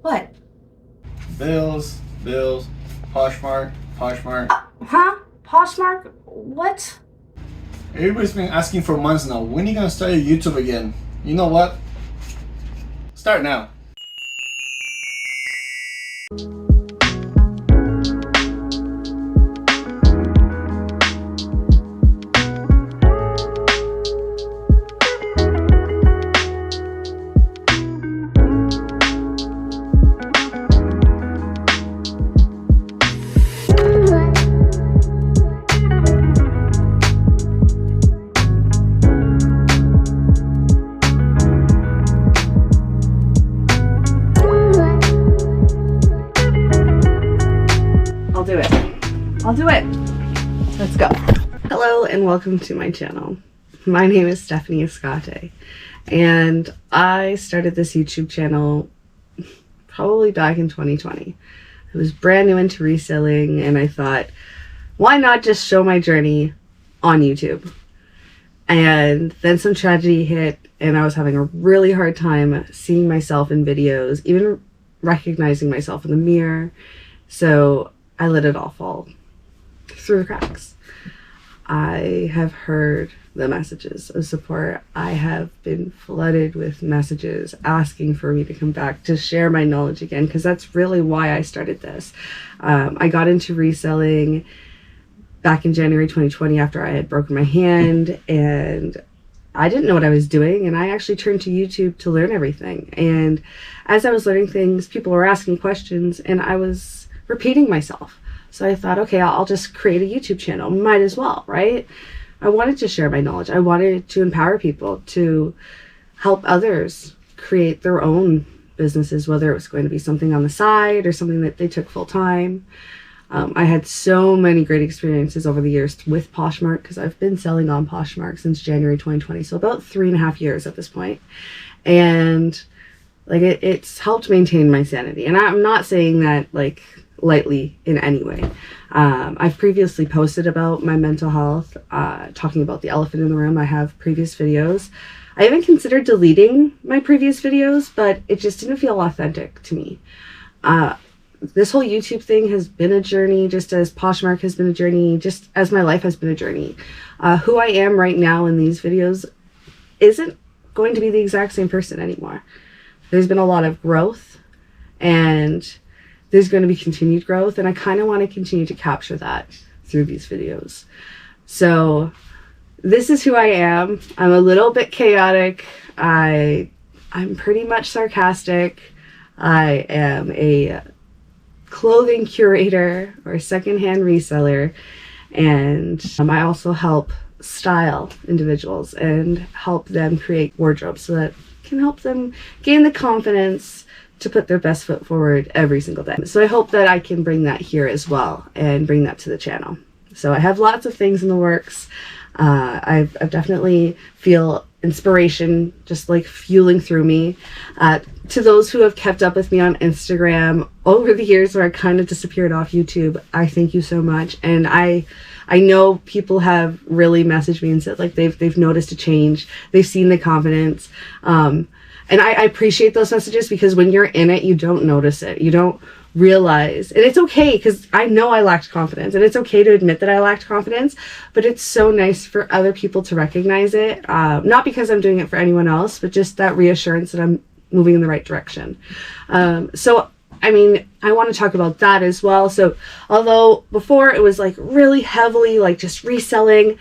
What? Bills, Poshmark. Huh? Poshmark? What? Everybody's been asking for months now. When are you gonna start your YouTube again? You know what? Start now. I'll do it. Let's go. Hello and welcome to my channel. My name is Stephanie Escate and I started this YouTube channel probably back in 2020. I was brand new into reselling and I thought, why not just show my journey on YouTube? And then some tragedy hit and I was having a really hard time seeing myself in videos, even recognizing myself in the mirror. So I let it all fall through the cracks. I have heard the messages of support. I have been flooded with messages asking for me to come back to share my knowledge again, because that's really why I started this. I got into reselling back in January 2020 after I had broken my hand and I didn't know what I was doing, and I actually turned to YouTube to learn everything. And as I was learning things, people were asking questions and I was repeating myself. So I thought, okay, I'll just create a YouTube channel. Might as well, right? I wanted to share my knowledge. I wanted to empower people to help others create their own businesses, whether it was going to be something on the side or something that they took full time. I had so many great experiences over the years with Poshmark, because I've been selling on Poshmark since January 2020. So about 3.5 years at this point. And like it's helped maintain my sanity. And I'm not saying that like lightly in any way. I've previously posted about my mental health, talking about the elephant in the room. I have previous videos. I even considered deleting my previous videos, but it just didn't feel authentic to me. This whole YouTube thing has been a journey, just as Poshmark has been a journey, just as my life has been a journey. Who I am right now in these videos isn't going to be the exact same person anymore. There's been a lot of growth and there's going to be continued growth, and I kind of want to continue to capture that through these videos. So this is who I am. I'm a little bit chaotic. I'm pretty much sarcastic. I am a clothing curator or secondhand reseller, and I also help style individuals and help them create wardrobes so that can help them gain the confidence to put their best foot forward every single day. So I hope that I can bring that here as well and bring that to the channel. So I have lots of things in the works. I've definitely feel inspiration just like fueling through me. To those who have kept up with me on Instagram over the years where I kind of disappeared off YouTube, I thank you so much. And I know people have really messaged me and said like they've noticed a change. They've seen the confidence. And I appreciate those messages, because when you're in it, you don't notice it. You don't realize. And it's okay, because I know I lacked confidence. And it's okay to admit that I lacked confidence. But it's so nice for other people to recognize it. Not because I'm doing it for anyone else, but just that reassurance that I'm moving in the right direction. So, I mean, I want to talk about that as well. So, although before it was like really heavily like just reselling,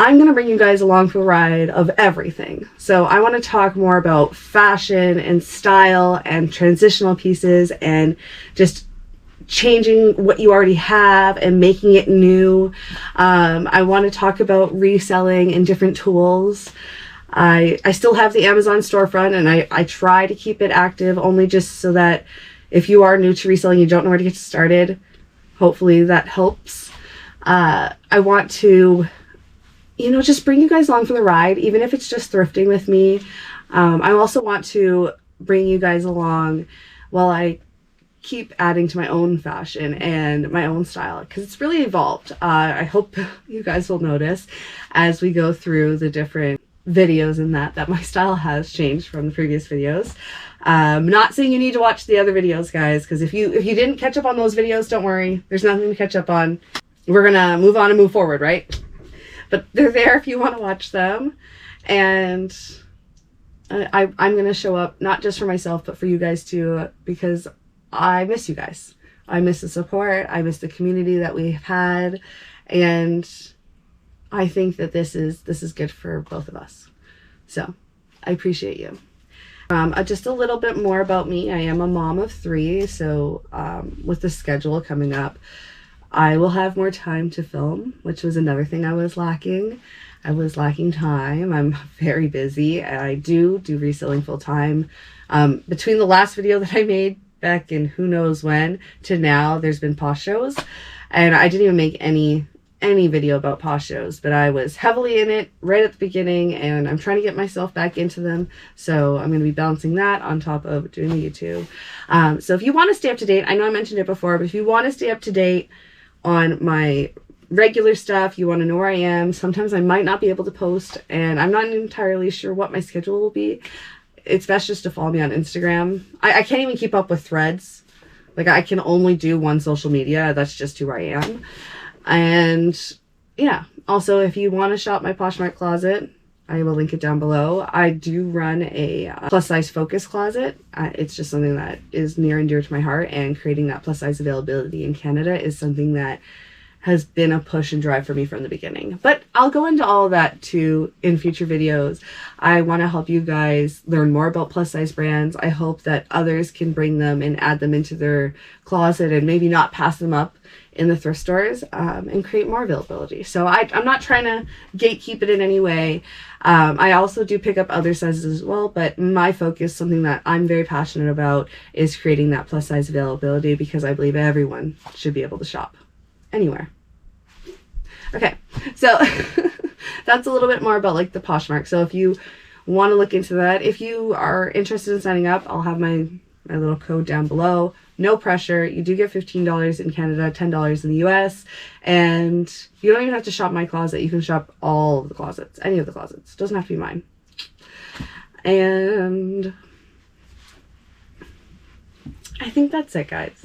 I'm going to bring you guys along for a ride of everything. So I want to talk more about fashion and style and transitional pieces and just changing what you already have and making it new. I want to talk about reselling and different tools. I still have the Amazon storefront, and I try to keep it active only just so that if you are new to reselling, you don't know where to get started, hopefully that helps. I want to just bring you guys along for the ride, even if it's just thrifting with me. I also want to bring you guys along while I keep adding to my own fashion and my own style, because it's really evolved. I hope you guys will notice as we go through the different videos and that my style has changed from the previous videos. Not saying you need to watch the other videos, guys, because if you didn't catch up on those videos, don't worry. There's nothing to catch up on. We're gonna move on and move forward, right? But they're there if you want to watch them. And I'm gonna show up not just for myself, but for you guys too, because I miss you guys. I miss the support. I miss the community that we've had, and I think that this is good for both of us. So I appreciate you. Just a little bit more about me. I am a mom of 3, so with the schedule coming up, I will have more time to film, which was another thing I was lacking. I was lacking time. I'm very busy. I do reselling full time. Between the last video that I made back in who knows when to now, there's been Posh shows, and I didn't even make any video about Posh shows, but I was heavily in it right at the beginning, and I'm trying to get myself back into them. So I'm going to be balancing that on top of doing the YouTube. So if you want to stay up to date, I know I mentioned it before, but if you want to stay up to date on my regular stuff, you want to know where I am. Sometimes I might not be able to post, and I'm not entirely sure what my schedule will be. It's best just to follow me on Instagram. I can't even keep up with threads. Like, I can only do one social media. That's just who I am. And yeah, also if you want to shop my Poshmark closet, I will link it down below. I do run a plus size focus closet. It's just something that is near and dear to my heart, and creating that plus size availability in Canada is something that has been a push and drive for me from the beginning. But I'll go into all of that too in future videos. I want to help you guys learn more about plus size brands. I hope that others can bring them and add them into their closet, and maybe not pass them up in the thrift stores, and create more availability. So I'm not trying to gatekeep it in any way. I also do pick up other sizes as well, but my focus, something that I'm very passionate about, is creating that plus size availability, because I believe everyone should be able to shop anywhere. Okay, so that's a little bit more about like the Poshmark. So if you want to look into that, if you are interested in signing up, I'll have my little code down below. No pressure. You do get $15 in Canada, $10 in the US, and you don't even have to shop my closet. You can shop all of the closets, any of the closets. It doesn't have to be mine. And I think that's it, guys.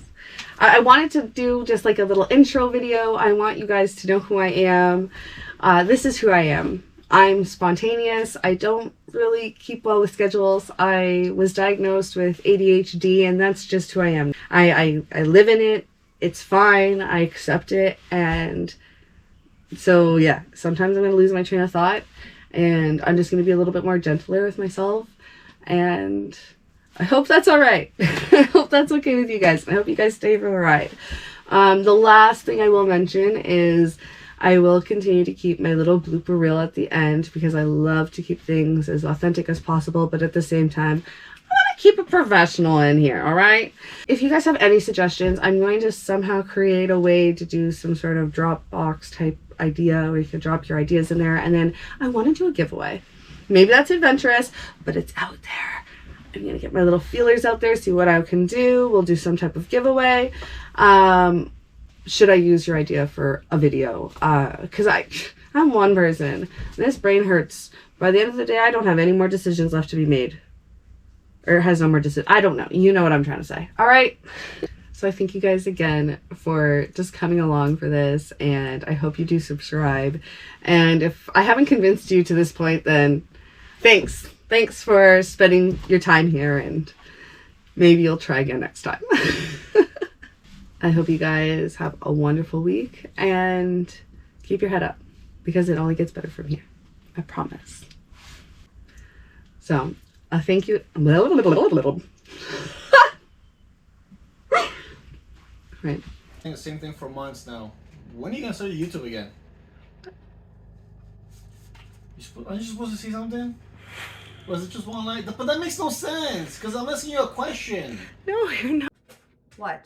I wanted to do just like a little intro video. I want you guys to know who I am. This is who I am. I'm spontaneous. I don't really keep well with schedules. I was diagnosed with ADHD, and that's just who I am. I live in it. It's fine. I accept it. And so, yeah, sometimes I'm going to lose my train of thought, and I'm just going to be a little bit more gentler with myself. And I hope that's all right. I hope that's okay with you guys. I hope you guys stay for the ride. The last thing I will mention is I will continue to keep my little blooper reel at the end, because I love to keep things as authentic as possible, but at the same time, I want to keep it professional in here, all right? If you guys have any suggestions, I'm going to somehow create a way to do some sort of Dropbox type idea where you can drop your ideas in there, and then I want to do a giveaway. Maybe that's adventurous, but it's out there. I'm going to get my little feelers out there, see what I can do. We'll do some type of giveaway. Should I use your idea for a video? Because I'm one person. This brain hurts. By the end of the day, I don't have any more decisions left to be made. Or has no more decisions. I don't know. You know what I'm trying to say. All right. So I thank you guys again for just coming along for this. And I hope you do subscribe. And if I haven't convinced you to this point, then thanks. Thanks for spending your time here. And maybe you'll try again next time. I hope you guys have a wonderful week, and keep your head up, because it only gets better from here. I promise. So, thank you. Right. I think the same thing for months now. When are you gonna start your YouTube again? Are you supposed to say something? Or is it just one line? But that makes no sense, because I'm asking you a question. No, you're not. What?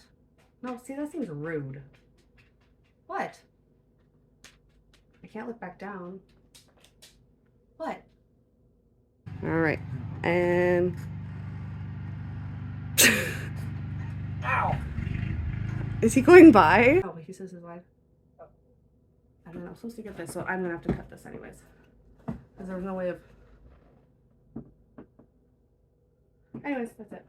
No, see, that seems rude. What? I can't look back down. What? All right, and ow! Is he going by? Oh, he says his wife. I don't know. I'm supposed to get this, so I'm gonna have to cut this anyways, because there's no way of Anyways, that's it.